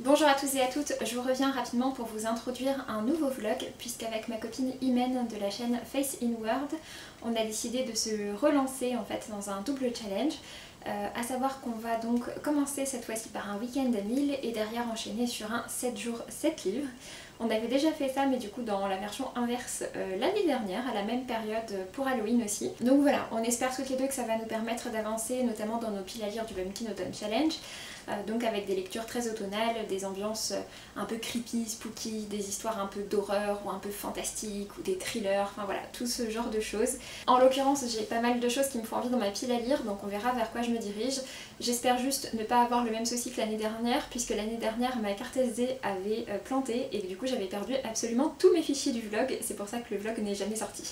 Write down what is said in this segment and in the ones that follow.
Bonjour à tous et à toutes, je vous reviens rapidement pour vous introduire un nouveau vlog puisqu'avec ma copine Imen de la chaîne Face Inward, on a décidé de se relancer en fait dans un double challenge, à savoir qu'on va donc commencer cette fois-ci par un week-end à 1000 et derrière enchaîner sur un 7 jours 7 livres. On avait déjà fait ça mais du coup dans la version inverse l'année dernière, à la même période pour Halloween aussi. Donc voilà, on espère toutes les deux que ça va nous permettre d'avancer notamment dans nos piles à lire du Pumpkin Autumn Challenge. Donc avec des lectures très automnales, des ambiances un peu creepy, spooky, des histoires un peu d'horreur ou un peu fantastiques ou des thrillers, enfin voilà, tout ce genre de choses. En l'occurrence j'ai pas mal de choses qui me font envie dans ma pile à lire, donc on verra vers quoi je me dirige. J'espère juste ne pas avoir le même souci que l'année dernière, puisque l'année dernière ma carte SD avait planté et du coup j'avais perdu absolument tous mes fichiers du vlog, c'est pour ça que le vlog n'est jamais sorti.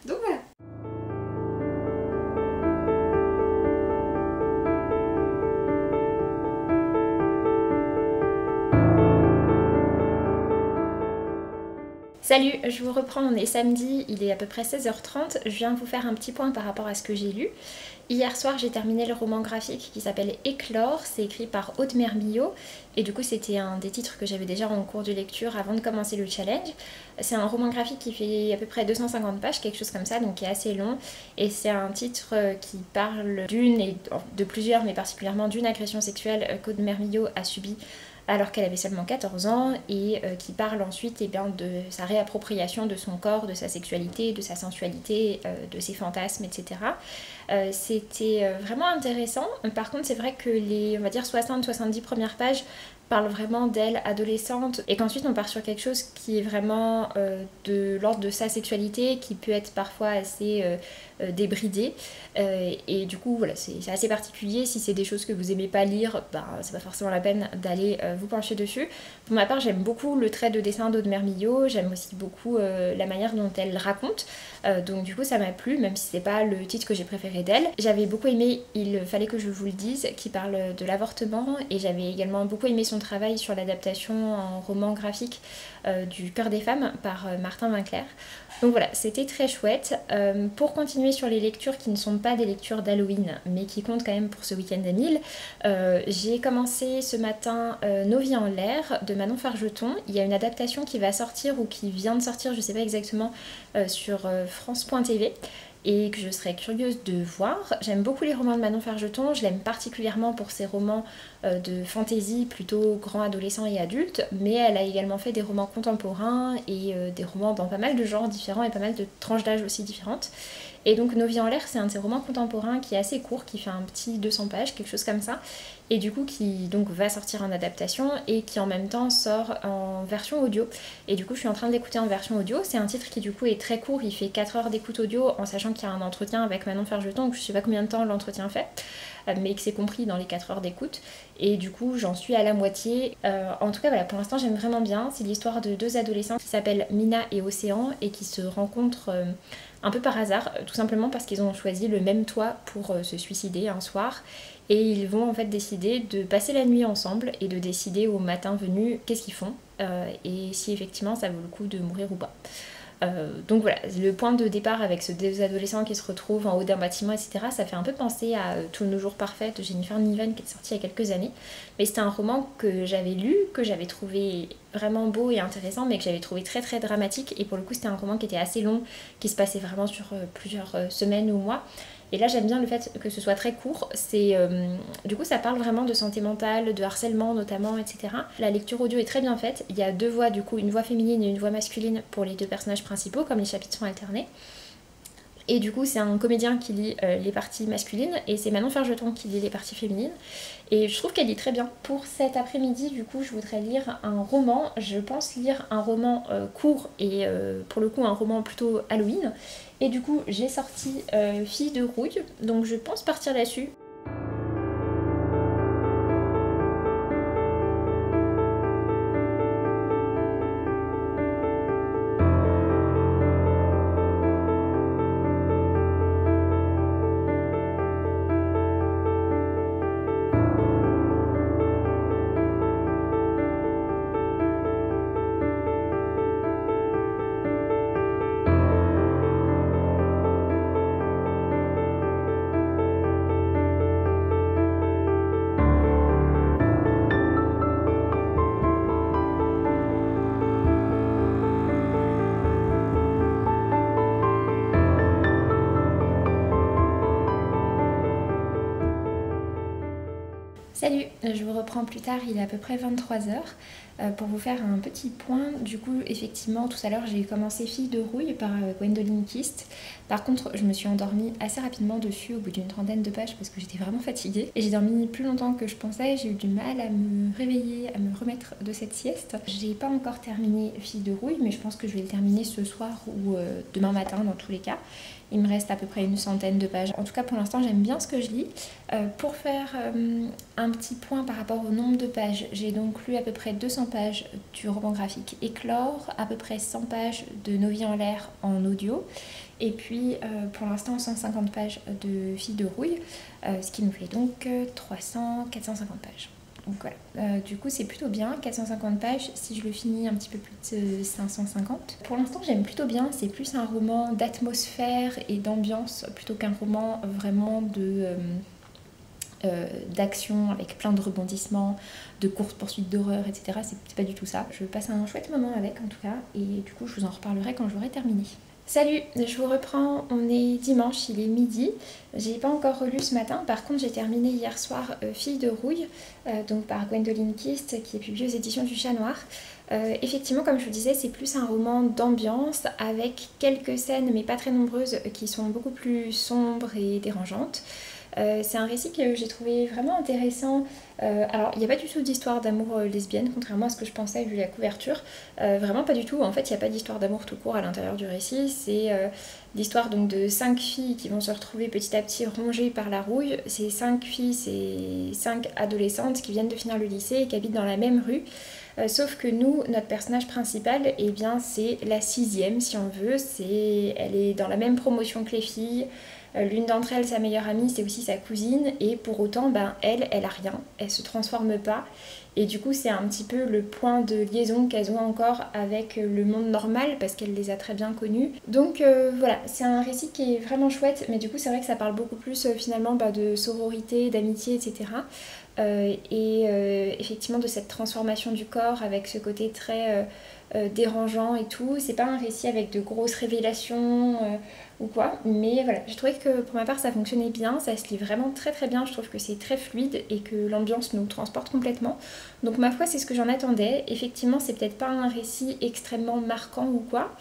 Donc voilà. Salut, je vous reprends, on est samedi, il est à peu près 16h30, je viens vous faire un petit point par rapport à ce que j'ai lu. Hier soir j'ai terminé le roman graphique qui s'appelle Éclore, c'est écrit par Aude Mermillot et du coup c'était un des titres que j'avais déjà en cours de lecture avant de commencer le challenge. C'est un roman graphique qui fait à peu près 250 pages, quelque chose comme ça, donc qui est assez long et c'est un titre qui parle d'une et de plusieurs, mais particulièrement d'une agression sexuelle qu'Aude Mermillot a subie alors qu'elle avait seulement 14 ans et qui parle ensuite de sa réappropriation de son corps, de sa sexualité, de sa sensualité, de ses fantasmes, etc. C'était vraiment intéressant. Par contre, c'est vrai que les, on va dire, 60-70 premières pages parlent vraiment d'elle adolescente et qu'ensuite on part sur quelque chose qui est vraiment de l'ordre de sa sexualité qui peut être parfois assez débridé et du coup voilà, c'est assez particulier. Si c'est des choses que vous aimez pas lire, bah, c'est pas forcément la peine d'aller vous pencher dessus. Pour ma part, j'aime beaucoup le trait de dessin d'Aude Mermillot, j'aime aussi beaucoup la manière dont elle raconte, donc du coup ça m'a plu, même si c'est pas le titre que j'ai préféré d'elle. J'avais beaucoup aimé Il fallait que je vous le dise, qui parle de l'avortement, et j'avais également beaucoup aimé son travail sur l'adaptation en roman graphique du Cœur des femmes par Martin Winkler. Donc voilà, c'était très chouette. Pour continuer sur les lectures qui ne sont pas des lectures d'Halloween, mais qui comptent quand même pour ce week-end à 1000, j'ai commencé ce matin Nos vies en l'air de Manon Fargeton. Il y a une adaptation qui va sortir ou qui vient de sortir, je ne sais pas exactement, sur France.tv et que je serais curieuse de voir. J'aime beaucoup les romans de Manon Fargeton, je l'aime particulièrement pour ses romans de fantasy plutôt grand adolescent et adulte, mais elle a également fait des romans contemporains et des romans dans pas mal de genres différents et pas mal de tranches d'âge aussi différentes. Et donc Nos vies en l'air, c'est un de ses romans contemporains qui est assez court, qui fait un petit 200 pages, quelque chose comme ça, et du coup qui donc va sortir en adaptation et qui en même temps sort en version audio. Et du coup je suis en train de l'écouter en version audio. C'est un titre qui du coup est très court, il fait 4 heures d'écoute audio en sachant qu'il y a un entretien avec Manon Fargeton, donc je sais pas combien de temps l'entretien fait, mais que c'est compris dans les 4 heures d'écoute. Et du coup j'en suis à la moitié. En tout cas voilà, pour l'instant j'aime vraiment bien. C'est l'histoire de deux adolescents qui s'appellent Mina et Océan et qui se rencontrent un peu par hasard, tout simplement parce qu'ils ont choisi le même toit pour se suicider un soir. Et ils vont en fait décider de passer la nuit ensemble et de décider au matin venu qu'est-ce qu'ils font et si effectivement ça vaut le coup de mourir ou pas. Donc voilà, le point de départ avec ces deux adolescents qui se retrouvent en haut d'un bâtiment, etc., ça fait un peu penser à Tous nos jours parfaits de Jennifer Niven qui est sorti il y a quelques années. Mais c'était un roman que j'avais lu, que j'avais trouvé vraiment beau et intéressant, mais que j'avais trouvé très très dramatique. Et pour le coup, c'était un roman qui était assez long, qui se passait vraiment sur plusieurs semaines ou mois. Et là j'aime bien le fait que ce soit très court, du coup ça parle vraiment de santé mentale, de harcèlement notamment, etc. La lecture audio est très bien faite, il y a deux voix du coup, une voix féminine et une voix masculine pour les deux personnages principaux, comme les chapitres sont alternés. Et du coup c'est un comédien qui lit les parties masculines et c'est Manon Fargeton qui lit les parties féminines. Et je trouve qu'elle lit très bien. Pour cet après-midi du coup je voudrais lire un roman. Je pense lire un roman court et pour le coup un roman plutôt Halloween. Et du coup j'ai sorti Fille de rouille, donc je pense partir là-dessus. Salut, je vous reprends plus tard, il est à peu près 23h pour vous faire un petit point. Du coup, effectivement, tout à l'heure, j'ai commencé Fille de rouille par Gwendoline Kist. Par contre, je me suis endormie assez rapidement dessus au bout d'une trentaine de pages parce que j'étais vraiment fatiguée. Et j'ai dormi plus longtemps que je pensais, j'ai eu du mal à me réveiller, à me remettre de cette sieste. J'ai pas encore terminé Fille de rouille, mais je pense que je vais le terminer ce soir ou demain matin dans tous les cas. Il me reste à peu près une centaine de pages. En tout cas, pour l'instant, j'aime bien ce que je lis. Pour faire un petit point par rapport au nombre de pages, j'ai donc lu à peu près 200 pages du roman graphique Éclore, à peu près 100 pages de Nos vies en l'air en audio, et puis pour l'instant 150 pages de Fille de rouille, ce qui nous fait donc 450 pages. Donc voilà, du coup c'est plutôt bien, 450 pages, si je le finis un petit peu plus de 550. Pour l'instant j'aime plutôt bien, c'est plus un roman d'atmosphère et d'ambiance plutôt qu'un roman vraiment d'action avec plein de rebondissements, de courses poursuites d'horreur, etc. C'est pas du tout ça. Je passe un chouette moment avec en tout cas, et du coup je vous en reparlerai quand j'aurai terminé. Salut, je vous reprends, on est dimanche, il est midi. J'ai pas encore relu ce matin, par contre j'ai terminé hier soir Fille de rouille, donc par Gwendoline Kist, qui est publiée aux éditions du Chat Noir. Effectivement, comme je vous disais, c'est plus un roman d'ambiance avec quelques scènes, mais pas très nombreuses, qui sont beaucoup plus sombres et dérangeantes. C'est un récit que j'ai trouvé vraiment intéressant. Alors, il n'y a pas du tout d'histoire d'amour lesbienne, contrairement à ce que je pensais vu la couverture. Vraiment pas du tout. En fait, il n'y a pas d'histoire d'amour tout court à l'intérieur du récit. C'est l'histoire donc de 5 filles qui vont se retrouver petit à petit rongées par la rouille. Ces 5 filles, c'est 5 adolescentes qui viennent de finir le lycée et qui habitent dans la même rue. Sauf que nous, notre personnage principal, eh bien, c'est la 6e si on veut. Elle est dans la même promotion que les filles. L'une d'entre elles, sa meilleure amie, c'est aussi sa cousine, et pour autant, elle a rien, elle se transforme pas, et du coup c'est un petit peu le point de liaison qu'elles ont encore avec le monde normal, parce qu'elle les a très bien connus. Donc voilà, c'est un récit qui est vraiment chouette, mais du coup c'est vrai que ça parle beaucoup plus finalement de sororité, d'amitié, etc. Effectivement de cette transformation du corps avec ce côté très dérangeant et tout. C'est pas un récit avec de grosses révélations ou quoi, mais voilà, j'ai trouvé que pour ma part ça fonctionnait bien, ça se lit vraiment très très bien, je trouve que c'est très fluide et que l'ambiance nous transporte complètement. Donc ma foi c'est ce que j'en attendais. Effectivement c'est peut-être pas un récit extrêmement marquant ou quoi,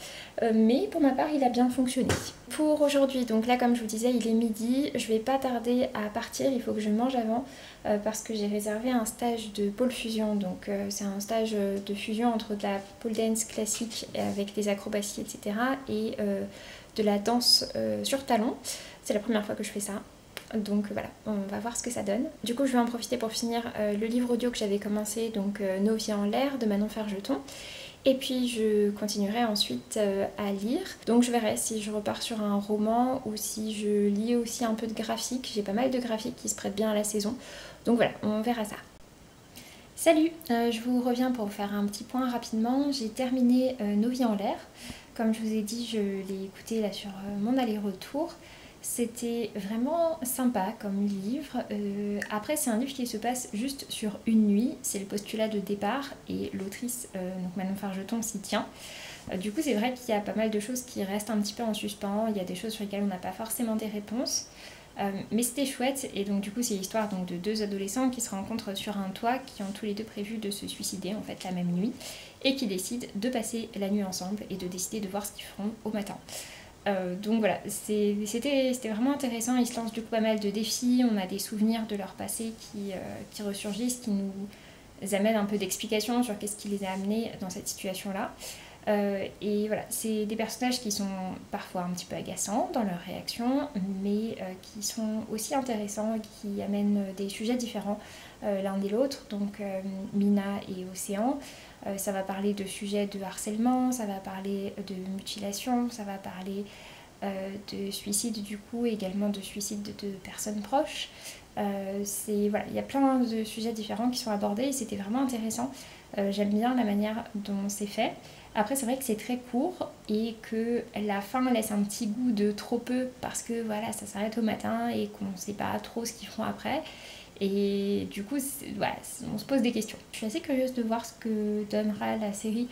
mais pour ma part il a bien fonctionné. Pour aujourd'hui, donc là comme je vous disais il est midi, je vais pas tarder à partir, il faut que je mange avant parce que j'ai réservé un stage de pole fusion, donc c'est un stage de fusion entre de la pole dance classique avec des acrobaties etc. et de la danse sur talon. C'est la première fois que je fais ça. Donc voilà, on va voir ce que ça donne. Du coup je vais en profiter pour finir le livre audio que j'avais commencé, donc Nos vies en l'air de Manon Ferjeton. Et puis je continuerai ensuite à lire. Donc je verrai si je repars sur un roman ou si je lis aussi un peu de graphique. J'ai pas mal de graphiques qui se prêtent bien à la saison. Donc voilà, on verra ça. Salut, je vous reviens pour vous faire un petit point rapidement. J'ai terminé Nos vies en l'air. Comme je vous ai dit, je l'ai écouté là sur mon aller-retour. C'était vraiment sympa comme livre. Après, c'est un livre qui se passe juste sur une nuit. C'est le postulat de départ et l'autrice, donc Manon Fargeton, s'y tient. Du coup, c'est vrai qu'il y a pas mal de choses qui restent un petit peu en suspens. Il y a des choses sur lesquelles on n'a pas forcément des réponses. Mais c'était chouette. Et donc, du coup, c'est l'histoire donc, de 2 adolescents qui se rencontrent sur un toit, qui ont tous les deux prévu de se suicider en fait la même nuit et qui décident de passer la nuit ensemble et de décider de voir ce qu'ils feront au matin. Donc voilà, c'était vraiment intéressant. Ils se lancent du coup pas mal de défis, on a des souvenirs de leur passé qui ressurgissent, qui nous amènent un peu d'explications sur qu'est-ce qui les a amenés dans cette situation-là. Et voilà, c'est des personnages qui sont parfois un petit peu agaçants dans leurs réactions, mais qui sont aussi intéressants et qui amènent des sujets différents l'un et l'autre. Donc Mina et Océan, ça va parler de sujets de harcèlement, ça va parler de mutilation, ça va parler de suicide du coup, également de suicide de personnes proches. Voilà, il y a plein de sujets différents qui sont abordés et c'était vraiment intéressant. J'aime bien la manière dont c'est fait. Après c'est vrai que c'est très court et que la fin laisse un petit goût de trop peu parce que voilà ça s'arrête au matin et qu'on ne sait pas trop ce qu'ils feront après. Et du coup, voilà, on se pose des questions. Je suis assez curieuse de voir ce que donnera la série.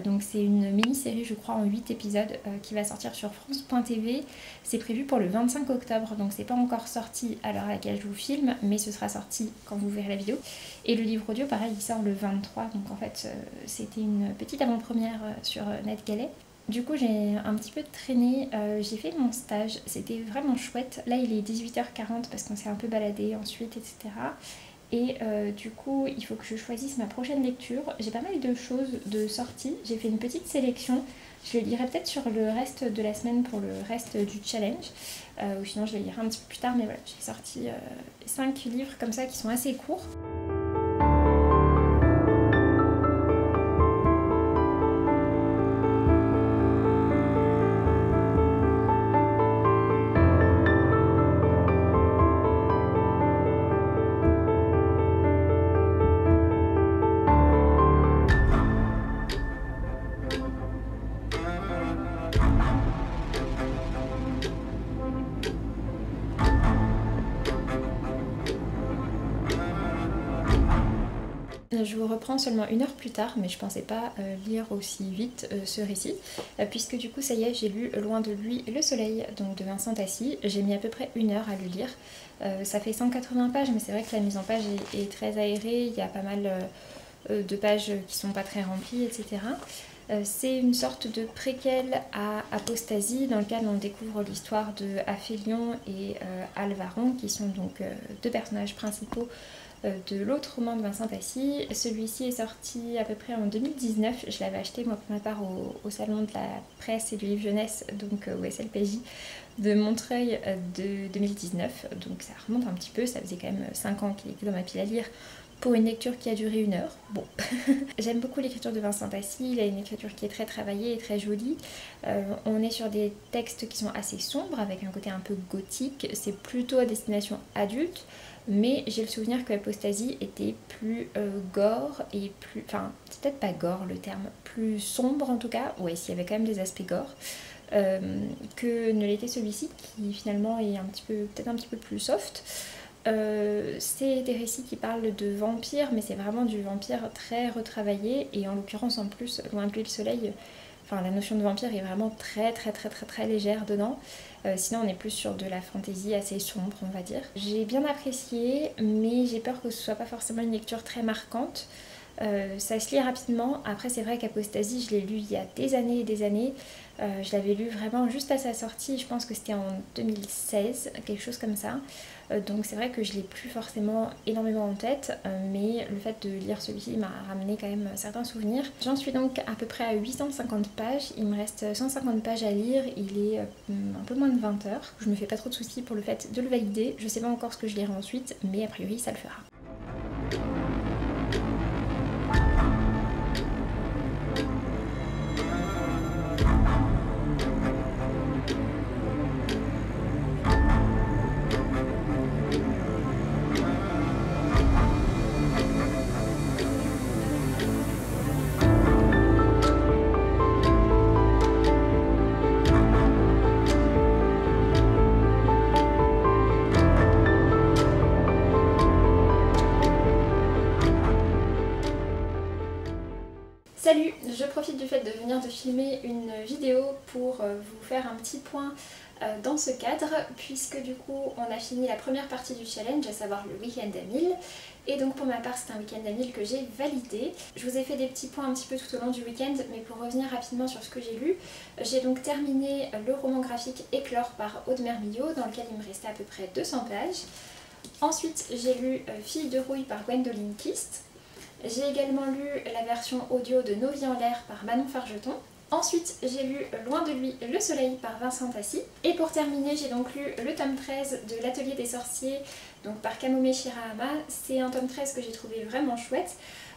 Donc c'est une mini-série, je crois, en 8 épisodes qui va sortir sur France.tv. C'est prévu pour le 25 octobre, donc c'est pas encore sorti à l'heure à laquelle je vous filme, mais ce sera sorti quand vous verrez la vidéo. Et le livre audio, pareil, il sort le 23, donc en fait c'était une petite avant-première sur NetGalley. Du coup j'ai un petit peu traîné, j'ai fait mon stage, c'était vraiment chouette. Là il est 18h40 parce qu'on s'est un peu baladé ensuite, etc. Et du coup il faut que je choisisse ma prochaine lecture. J'ai pas mal de choses de sortie, j'ai fait une petite sélection. Je le lirai peut-être sur le reste de la semaine pour le reste du challenge. Ou sinon je le lirai un petit peu plus tard, mais voilà, j'ai sorti 5 livres comme ça qui sont assez courts. Je vous reprends seulement 1 heure plus tard, mais je pensais pas lire aussi vite ce récit, puisque du coup ça y est, j'ai lu Loin de lui le soleil, donc de Vincent Tassi. J'ai mis à peu près 1 heure à le lire. Ça fait 180 pages, mais c'est vrai que la mise en page est très aérée, il y a pas mal de pages qui sont pas très remplies, etc. C'est une sorte de préquel à Apostasie, dans lequel on découvre l'histoire de Aphélion et Alvaron, qui sont donc 2 personnages principaux de l'autre roman de Vincent Tassi. Celui-ci est sorti à peu près en 2019. Je l'avais acheté moi pour ma part au salon de la presse et du livre jeunesse, donc au SLPJ de Montreuil de 2019. Donc ça remonte un petit peu, ça faisait quand même 5 ans qu'il était dans ma pile à lire pour une lecture qui a duré 1 heure. Bon, j'aime beaucoup l'écriture de Vincent Tassi, il a une écriture qui est très travaillée et très jolie. On est sur des textes qui sont assez sombres, avec un côté un peu gothique, c'est plutôt à destination adulte, mais j'ai le souvenir que Apostasie était plus gore et plus... Enfin, c'est peut-être pas gore le terme, plus sombre en tout cas, ouais, s'il y avait quand même des aspects gore, que ne l'était celui-ci, qui finalement est peut-être un petit peu plus soft. C'est des récits qui parlent de vampires, mais c'est vraiment du vampire très retravaillé, et en l'occurrence en plus, Loin de lui le soleil, enfin la notion de vampire est vraiment très légère dedans. Sinon on est plus sur de la fantaisie assez sombre, on va dire. J'ai bien apprécié, mais j'ai peur que ce soit pas forcément une lecture très marquante. Ça se lit rapidement. Après c'est vrai qu'Apostasie je l'ai lu il y a des années et des années. Je l'avais lu vraiment juste à sa sortie, je pense que c'était en 2016, quelque chose comme ça. Donc c'est vrai que je l'ai plus forcément énormément en tête, mais le fait de lire celui-ci m'a ramené quand même certains souvenirs. J'en suis donc à peu près à 850 pages, il me reste 150 pages à lire, il est un peu moins de 20 heures. Je me fais pas trop de soucis pour le fait de le valider, je sais pas encore ce que je lirai ensuite, mais a priori ça le fera. Salut, je profite du fait de venir de filmer une vidéo pour vous faire un petit point dans ce cadre, puisque du coup on a fini la première partie du challenge, à savoir le week-end à 1000. Et donc pour ma part c'est un week-end à 1000 que j'ai validé. Je vous ai fait des petits points un petit peu tout au long du week-end, mais pour revenir rapidement sur ce que j'ai lu, j'ai donc terminé le roman graphique Éclore par Aude Mermillot, dans lequel il me restait à peu près 200 pages. Ensuite j'ai lu Fille de rouille par Gwendoline Kist. J'ai également lu la version audio de Nos vies en l'air par Manon Fargeton. Ensuite, j'ai lu Loin de lui le soleil par Vincent Tassi. Et pour terminer, j'ai donc lu le tome 13 de l'Atelier des sorciers, donc par Kamome Shirahama. C'est un tome 13 que j'ai trouvé vraiment chouette,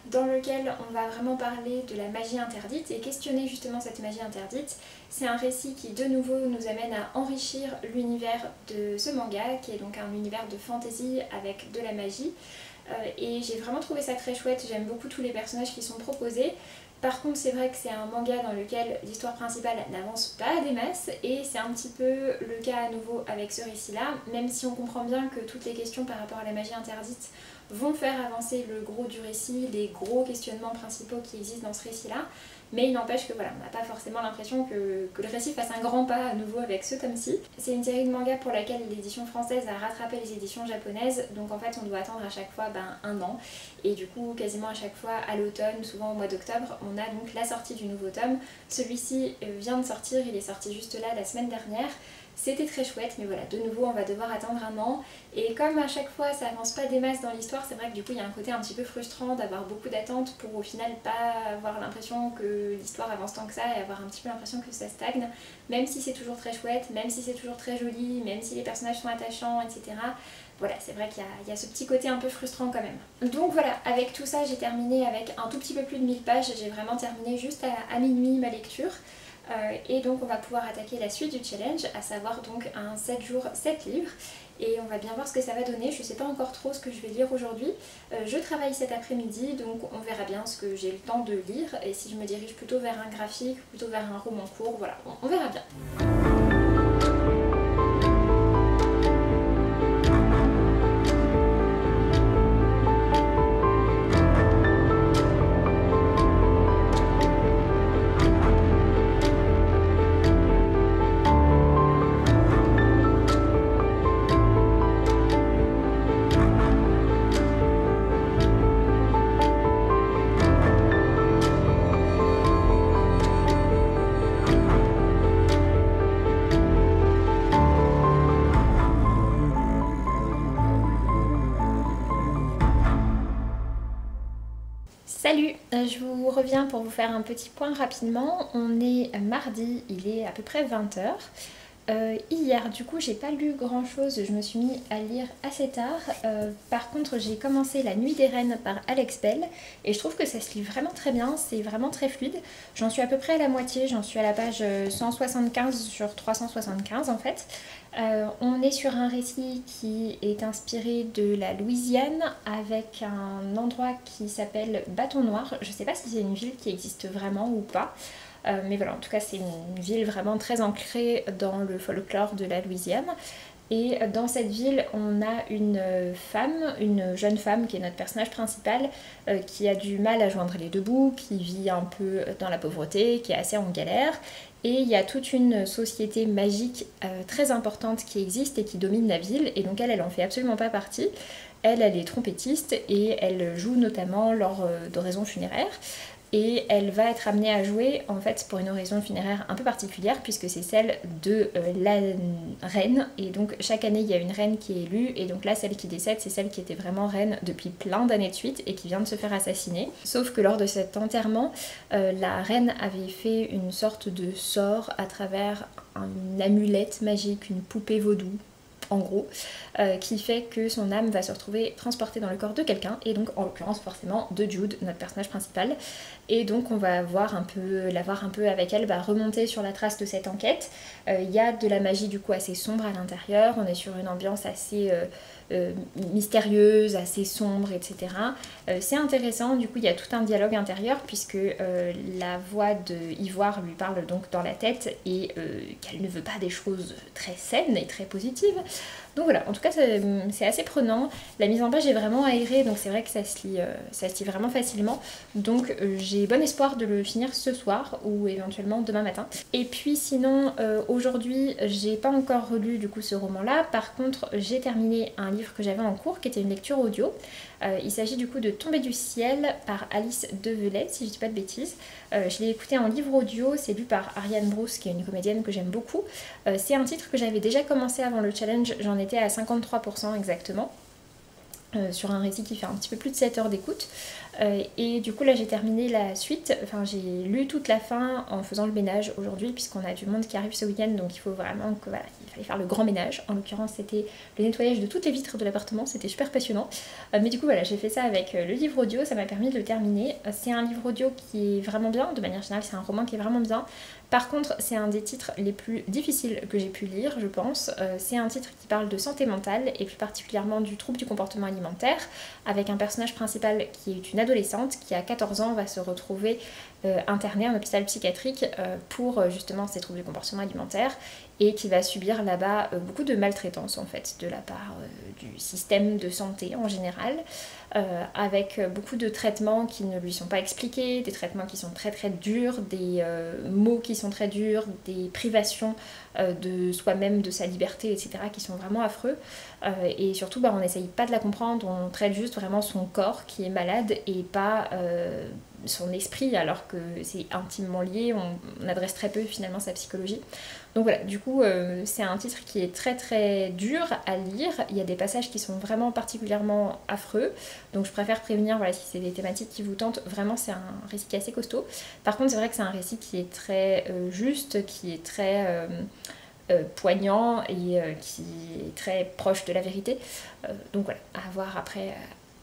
dans lequel on va vraiment parler de la magie interdite et questionner justement cette magie interdite. C'est un récit qui de nouveau nous amène à enrichir l'univers de ce manga, qui est donc un univers de fantasy avec de la magie. Et j'ai vraiment trouvé ça très chouette, j'aime beaucoup tous les personnages qui sont proposés. Par contre c'est vrai que c'est un manga dans lequel l'histoire principale n'avance pas des masses et c'est un petit peu le cas à nouveau avec ce récit-là, même si on comprend bien que toutes les questions par rapport à la magie interdite vont faire avancer le gros du récit, les gros questionnements principaux qui existent dans ce récit-là. Mais il n'empêche que voilà, on n'a pas forcément l'impression que le récit fasse un grand pas à nouveau avec ce tome-ci. C'est une série de mangas pour laquelle l'édition française a rattrapé les éditions japonaises, donc en fait on doit attendre à chaque fois un an. Et du coup quasiment à chaque fois à l'automne, souvent au mois d'octobre, on a donc la sortie du nouveau tome. Celui-ci vient de sortir, il est sorti juste là la semaine dernière. C'était très chouette, mais voilà, de nouveau on va devoir attendre un an. Et comme à chaque fois ça avance pas des masses dans l'histoire, c'est vrai que du coup il y a un côté un petit peu frustrant d'avoir beaucoup d'attentes pour au final pas avoir l'impression que l'histoire avance tant que ça et avoir un petit peu l'impression que ça stagne. Même si c'est toujours très chouette, même si c'est toujours très joli, même si les personnages sont attachants, etc. Voilà, c'est vrai qu'il y a ce petit côté un peu frustrant quand même. Donc voilà, avec tout ça j'ai terminé avec un tout petit peu plus de 1000 pages, j'ai vraiment terminé juste à minuit ma lecture. Et donc on va pouvoir attaquer la suite du challenge, à savoir donc un 7 jours 7 livres. Et on va bien voir ce que ça va donner, je sais pas encore trop ce que je vais lire aujourd'hui. Je travaille cet après-midi, donc on verra bien ce que j'ai le temps de lire. Et si je me dirige plutôt vers un graphique, plutôt vers un roman court, voilà, on verra bien. Salut, je vous reviens pour vous faire un petit point rapidement. On est mardi, il est à peu près 20 h. Hier, du coup, j'ai pas lu grand chose, je me suis mis à lire assez tard. Par contre, j'ai commencé La Nuit des Reines par Alex Bell et je trouve que ça se lit vraiment très bien, c'est vraiment très fluide. J'en suis à peu près à la moitié, j'en suis à la page 175 sur 375 en fait. On est sur un récit qui est inspiré de la Louisiane avec un endroit qui s'appelle Bâton Noir. Je sais pas si c'est une ville qui existe vraiment ou pas. Mais voilà, en tout cas c'est une ville vraiment très ancrée dans le folklore de la Louisiane. Et dans cette ville, on a une femme, une jeune femme qui est notre personnage principal, qui a du mal à joindre les deux bouts, qui vit un peu dans la pauvreté, qui est assez en galère. Et il y a toute une société magique très importante qui existe et qui domine la ville. Et donc elle en fait absolument pas partie. Elle est trompettiste et elle joue notamment lors d'oraisons funéraires. Et elle va être amenée à jouer en fait pour une oraison funéraire un peu particulière puisque c'est celle de la reine, et donc chaque année il y a une reine qui est élue, et donc là celle qui décède c'est celle qui était vraiment reine depuis plein d'années de suite et qui vient de se faire assassiner. Sauf que lors de cet enterrement, la reine avait fait une sorte de sort à travers une amulette magique, une poupée vaudou en gros, qui fait que son âme va se retrouver transportée dans le corps de quelqu'un, et donc en l'occurrence forcément de Jude, notre personnage principal. Et donc on va la voir un peu avec elle remonter sur la trace de cette enquête. Il y a de la magie du coup assez sombre à l'intérieur, on est sur une ambiance assez mystérieuse, assez sombre, etc. C'est intéressant, du coup il y a tout un dialogue intérieur puisque la voix de Ivoire lui parle donc dans la tête et qu'elle ne veut pas des choses très saines et très positives. Donc voilà, en tout cas c'est assez prenant, la mise en page est vraiment aérée, donc c'est vrai que ça se lit vraiment facilement, donc j'ai bon espoir de le finir ce soir ou éventuellement demain matin. Et puis sinon aujourd'hui j'ai pas encore relu du coup ce roman là, par contre j'ai terminé un livre que j'avais en cours qui était une lecture audio. Il s'agit du coup de Tomber du ciel par Alice Develay, si je dis pas de bêtises. Je l'ai écouté en livre audio, c'est lu par Ariane Bruce qui est une comédienne que j'aime beaucoup. C'est un titre que j'avais déjà commencé avant le challenge, j'en étais à 53% exactement. Sur un récit qui fait un petit peu plus de 7 heures d'écoute. Et du coup là j'ai terminé la suite, enfin j'ai lu toute la fin en faisant le ménage aujourd'hui puisqu'on a du monde qui arrive ce week-end, donc il faut vraiment que voilà, il fallait faire le grand ménage. En l'occurrence c'était le nettoyage de toutes les vitres de l'appartement, c'était super passionnant. Mais du coup voilà, j'ai fait ça avec le livre audio, ça m'a permis de le terminer. C'est un livre audio qui est vraiment bien, de manière générale c'est un roman qui est vraiment bien. Par contre, c'est un des titres les plus difficiles que j'ai pu lire, je pense. C'est un titre qui parle de santé mentale et plus particulièrement du trouble du comportement alimentaire, avec un personnage principal qui est une adolescente qui à 14 ans va se retrouver internée en hôpital psychiatrique pour justement ces troubles du comportement alimentaire et qui va subir là-bas beaucoup de maltraitance en fait de la part du système de santé en général, avec beaucoup de traitements qui ne lui sont pas expliqués, des traitements qui sont très très durs, des mots qui sont très durs, des privations de soi-même, de sa liberté, etc. qui sont vraiment affreux. Et surtout, on n'essaye pas de la comprendre, on traite juste vraiment son corps qui est malade et pas son esprit, alors que c'est intimement lié, on adresse très peu finalement sa psychologie. Donc voilà, du coup, c'est un titre qui est très très dur à lire, il y a des passages qui sont vraiment particulièrement affreux, donc je préfère prévenir, voilà, si c'est des thématiques qui vous tentent, vraiment c'est un récit qui est assez costaud. Par contre, c'est vrai que c'est un récit qui est très juste, qui est très poignant et qui est très proche de la vérité. Donc voilà, à voir après,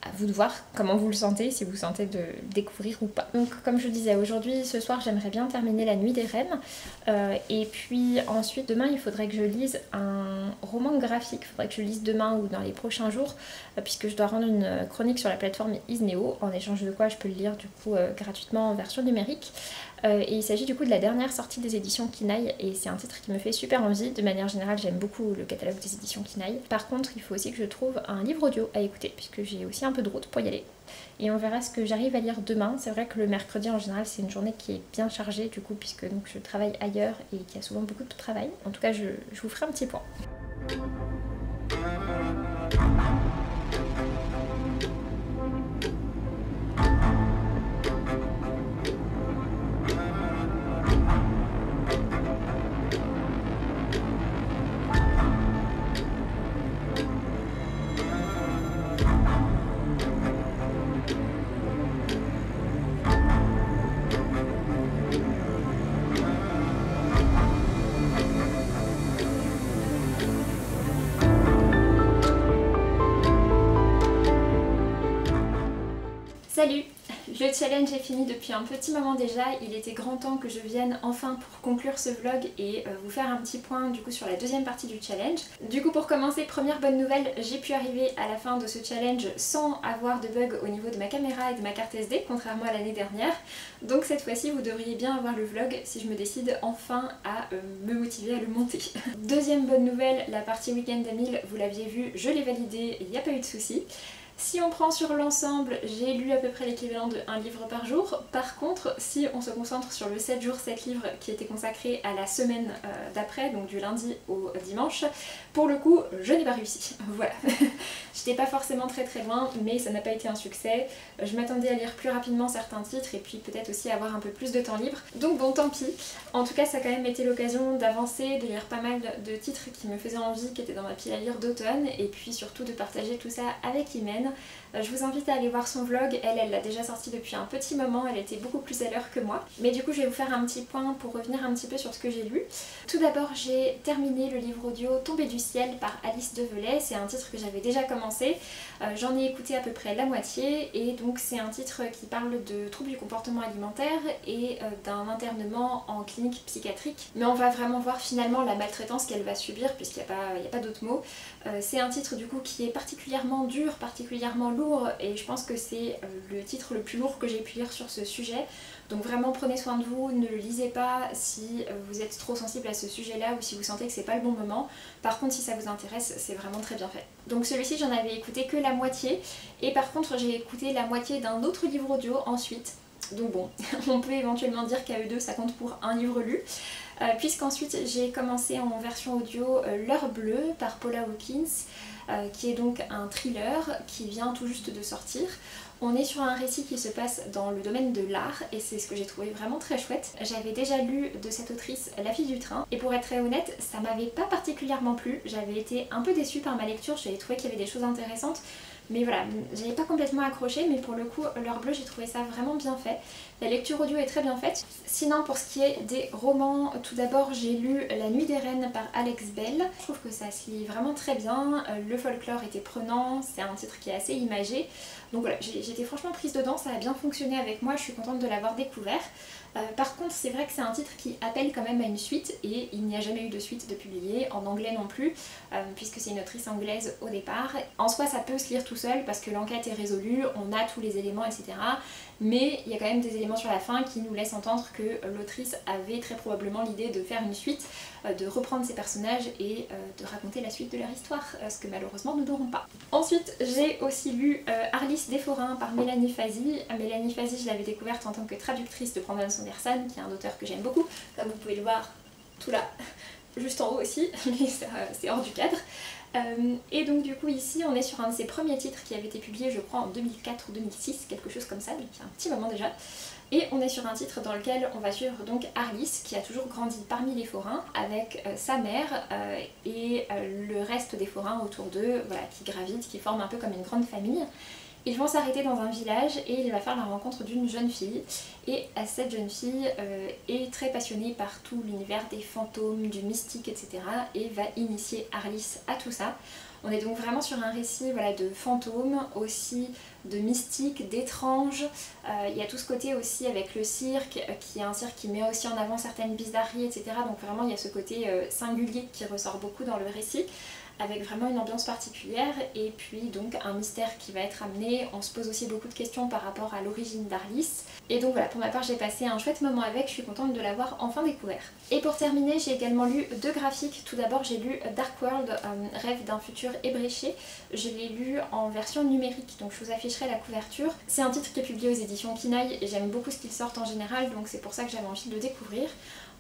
à vous de voir comment vous le sentez, si vous sentez de découvrir ou pas. Donc comme je disais, aujourd'hui, ce soir, j'aimerais bien terminer La Nuit des Reines. Et puis ensuite, demain, il faudrait que je lise un roman graphique. Il faudrait que je lise demain ou dans les prochains jours, puisque je dois rendre une chronique sur la plateforme Isneo, en échange de quoi je peux le lire du coup gratuitement en version numérique. Et il s'agit du coup de la dernière sortie des éditions Kinaï et c'est un titre qui me fait super envie. De manière générale, j'aime beaucoup le catalogue des éditions Kinaï. Par contre, il faut aussi que je trouve un livre audio à écouter puisque j'ai aussi un peu de route pour y aller. Et on verra ce que j'arrive à lire demain. C'est vrai que le mercredi en général c'est une journée qui est bien chargée du coup puisque donc, je travaille ailleurs et qu'il y a souvent beaucoup de travail. En tout cas, je vous ferai un petit point. Salut! Le challenge est fini depuis un petit moment déjà, il était grand temps que je vienne enfin pour conclure ce vlog et vous faire un petit point du coup sur la deuxième partie du challenge. Du coup pour commencer, première bonne nouvelle, j'ai pu arriver à la fin de ce challenge sans avoir de bug au niveau de ma caméra et de ma carte SD, contrairement à l'année dernière. Donc cette fois-ci vous devriez bien avoir le vlog si je me décide enfin à me motiver à le monter. Deuxième bonne nouvelle, la partie week-end d'Amil, vous l'aviez vu, je l'ai validée, il n'y a pas eu de soucis. Si on prend sur l'ensemble, j'ai lu à peu près l'équivalent de 1 livre par jour. Par contre, si on se concentre sur le 7 jours 7 livres qui était consacré à la semaine d'après, donc du lundi au dimanche, pour le coup, je n'ai pas réussi. Voilà. J'étais pas forcément très loin, mais ça n'a pas été un succès. Je m'attendais à lire plus rapidement certains titres et puis peut-être aussi avoir un peu plus de temps libre. Donc bon, tant pis. En tout cas, ça a quand même été l'occasion d'avancer, de lire pas mal de titres qui me faisaient envie, qui étaient dans ma pile à lire d'automne, et puis surtout de partager tout ça avec Imen. Je vous invite à aller voir son vlog, elle l'a déjà sorti depuis un petit moment, elle était beaucoup plus à l'heure que moi. Mais du coup je vais vous faire un petit point pour revenir un petit peu sur ce que j'ai lu. Tout d'abord j'ai terminé le livre audio Tombé du ciel par Alice Develay, c'est un titre que j'avais déjà commencé, j'en ai écouté à peu près la moitié et donc c'est un titre qui parle de troubles du comportement alimentaire et d'un internement en clinique psychiatrique. Mais on va vraiment voir finalement la maltraitance qu'elle va subir puisqu'il n'y a pas d'autre mot. C'est un titre du coup qui est particulièrement dur, particulièrement lourd et je pense que c'est le titre le plus lourd que j'ai pu lire sur ce sujet. Donc vraiment prenez soin de vous, ne le lisez pas si vous êtes trop sensible à ce sujet-là ou si vous sentez que c'est pas le bon moment. Par contre si ça vous intéresse, c'est vraiment très bien fait. Donc celui-ci j'en avais écouté que la moitié et par contre j'ai écouté la moitié d'un autre livre audio ensuite. Donc bon, on peut éventuellement dire qu'à eux deux ça compte pour un livre lu. Puisqu'ensuite j'ai commencé en version audio L'heure bleue par Paula Hawkins, qui est donc un thriller qui vient tout juste de sortir. On est sur un récit qui se passe dans le domaine de l'art et c'est ce que j'ai trouvé vraiment très chouette. J'avais déjà lu de cette autrice La fille du train et pour être très honnête, ça m'avait pas particulièrement plu. J'avais été un peu déçue par ma lecture, j'avais trouvé qu'il y avait des choses intéressantes. Mais voilà, j'avais pas complètement accroché, mais pour le coup, L'heure bleue, j'ai trouvé ça vraiment bien fait. La lecture audio est très bien faite. Sinon, pour ce qui est des romans, tout d'abord, j'ai lu La Nuit des Reines par Alex Bell. Je trouve que ça se lit vraiment très bien. Le folklore était prenant, c'est un titre qui est assez imagé. Donc voilà, j'étais franchement prise dedans, ça a bien fonctionné avec moi, je suis contente de l'avoir découvert. Par contre c'est vrai que c'est un titre qui appelle quand même à une suite et il n'y a jamais eu de suite de publiée, en anglais non plus, puisque c'est une autrice anglaise au départ. En soi ça peut se lire tout seul parce que l'enquête est résolue, on a tous les éléments etc. Mais il y a quand même des éléments sur la fin qui nous laissent entendre que l'autrice avait très probablement l'idée de faire une suite, de reprendre ses personnages et de raconter la suite de leur histoire, ce que malheureusement nous n'aurons pas. Ensuite j'ai aussi lu Arlis des Forains par Mélanie Fazi. Mélanie Fazi je l'avais découverte en tant que traductrice de Brandon Sanderson, qui est un auteur que j'aime beaucoup, comme vous pouvez le voir tout là, juste en haut aussi, mais c'est hors du cadre. Et donc du coup ici on est sur un de ses premiers titres qui avait été publié je crois en 2004 ou 2006, quelque chose comme ça, donc il y a un petit moment déjà. Et on est sur un titre dans lequel on va suivre donc Arlis qui a toujours grandi parmi les forains avec sa mère et le reste des forains autour d'eux, voilà, qui gravitent, qui forment un peu comme une grande famille. Ils vont s'arrêter dans un village et il va faire la rencontre d'une jeune fille. Et cette jeune fille est très passionnée par tout l'univers des fantômes, du mystique, etc. et va initier Arlis à tout ça. On est donc vraiment sur un récit voilà, de fantômes, aussi de mystique, d'étrange. Il y a tout ce côté aussi avec le cirque, qui est un cirque qui met aussi en avant certaines bizarreries, etc. Donc vraiment il y a ce côté singulier qui ressort beaucoup dans le récit, avec vraiment une ambiance particulière et puis donc un mystère qui va être amené. On se pose aussi beaucoup de questions par rapport à l'origine d'Arlis. Et donc voilà, pour ma part j'ai passé un chouette moment avec, je suis contente de l'avoir enfin découvert. Et pour terminer, j'ai également lu deux graphiques. Tout d'abord j'ai lu Dark World, Rêve d'un futur ébréché. Je l'ai lu en version numérique, donc je vous afficherai la couverture. C'est un titre qui est publié aux éditions Kinaï et j'aime beaucoup ce qu'ils sortent en général, donc c'est pour ça que j'avais envie de le découvrir.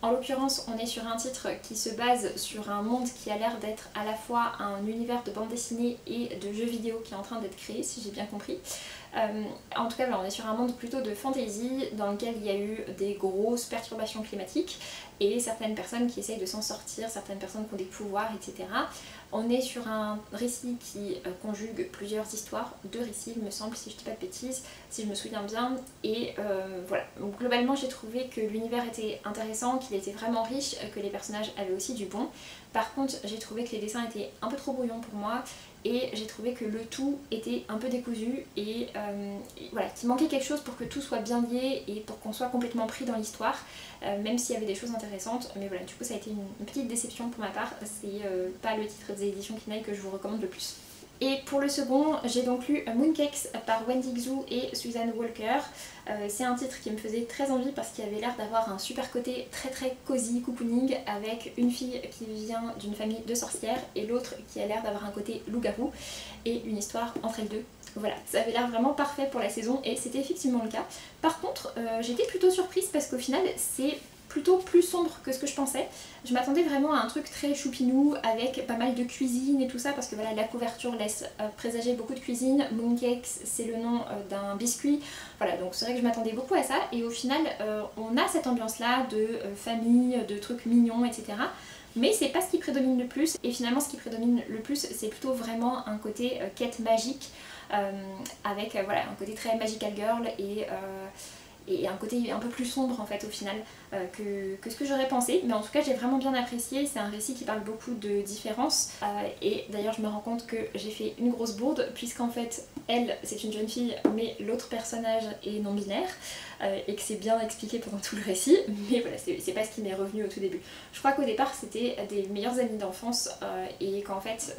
En l'occurrence, on est sur un titre qui se base sur un monde qui a l'air d'être à la fois un univers de bande dessinée et de jeux vidéo qui est en train d'être créé, si j'ai bien compris. En tout cas, voilà, on est sur un monde plutôt de fantasy dans lequel il y a eu des grosses perturbations climatiques et certaines personnes qui essayent de s'en sortir, certaines personnes qui ont des pouvoirs, etc. On est sur un récit qui conjugue plusieurs histoires, deux récits il me semble, si je dis pas de bêtises, si je me souviens bien. Et voilà, donc globalement j'ai trouvé que l'univers était intéressant, qu'il était vraiment riche, que les personnages avaient aussi du bon. Par contre j'ai trouvé que les dessins étaient un peu trop brouillons pour moi et j'ai trouvé que le tout était un peu décousu et voilà, qu'il manquait quelque chose pour que tout soit bien lié et pour qu'on soit complètement pris dans l'histoire, même s'il y avait des choses intéressantes. Mais voilà, du coup ça a été une petite déception pour ma part, c'est pas le titre des éditions Kinaï que je vous recommande le plus. Et pour le second, j'ai donc lu Mooncakes par Wendy Xu et Susan Walker. C'est un titre qui me faisait très envie parce qu'il avait l'air d'avoir un super côté très cosy, cocooning, avec une fille qui vient d'une famille de sorcières et l'autre qui a l'air d'avoir un côté loup-garou et une histoire entre elles deux. Voilà, ça avait l'air vraiment parfait pour la saison et c'était effectivement le cas. Par contre, j'étais plutôt surprise parce qu'au final, c'est plutôt plus sombre que ce que je pensais. Je m'attendais vraiment à un truc très choupinou avec pas mal de cuisine et tout ça parce que voilà, la couverture laisse présager beaucoup de cuisine. Mooncakes c'est le nom d'un biscuit. Voilà, donc c'est vrai que je m'attendais beaucoup à ça et au final on a cette ambiance là de famille, de trucs mignons, etc. Mais c'est pas ce qui prédomine le plus et finalement ce qui prédomine le plus c'est plutôt vraiment un côté quête magique avec voilà, un côté très magical girl et un côté un peu plus sombre en fait au final que ce que j'aurais pensé, mais en tout cas j'ai vraiment bien apprécié. C'est un récit qui parle beaucoup de différences et d'ailleurs je me rends compte que j'ai fait une grosse bourde puisqu'en fait elle c'est une jeune fille mais l'autre personnage est non binaire et que c'est bien expliqué pendant tout le récit, mais voilà c'est pas ce qui m'est revenu au tout début. Je crois qu'au départ c'était des meilleurs amis d'enfance et qu'en fait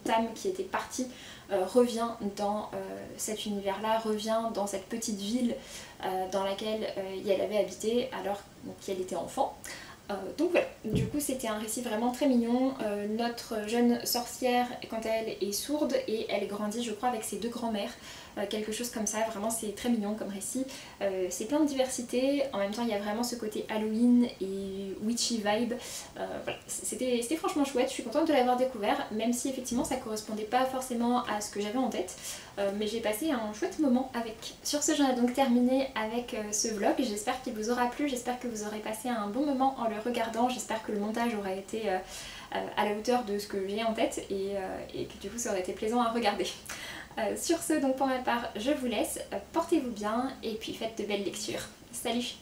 Tam qui était partie revient dans cet univers là, revient dans cette petite ville dans laquelle elle avait habité alors qu'elle était enfant. Donc voilà, du coup c'était un récit vraiment très mignon. Notre jeune sorcière quant à elle est sourde et elle grandit je crois avec ses deux grands-mères, quelque chose comme ça, vraiment c'est très mignon comme récit. C'est plein de diversité, en même temps il y a vraiment ce côté Halloween et witchy vibe. Voilà, c'était franchement chouette, je suis contente de l'avoir découvert, même si effectivement ça correspondait pas forcément à ce que j'avais en tête. Mais j'ai passé un chouette moment avec. Sur ce j'en ai donc terminé avec ce vlog, j'espère qu'il vous aura plu, j'espère que vous aurez passé un bon moment en le regardant, j'espère que le montage aura été à la hauteur de ce que j'ai en tête et que du coup ça aurait été plaisant à regarder. Sur ce donc pour ma part je vous laisse, portez-vous bien et puis faites de belles lectures. Salut!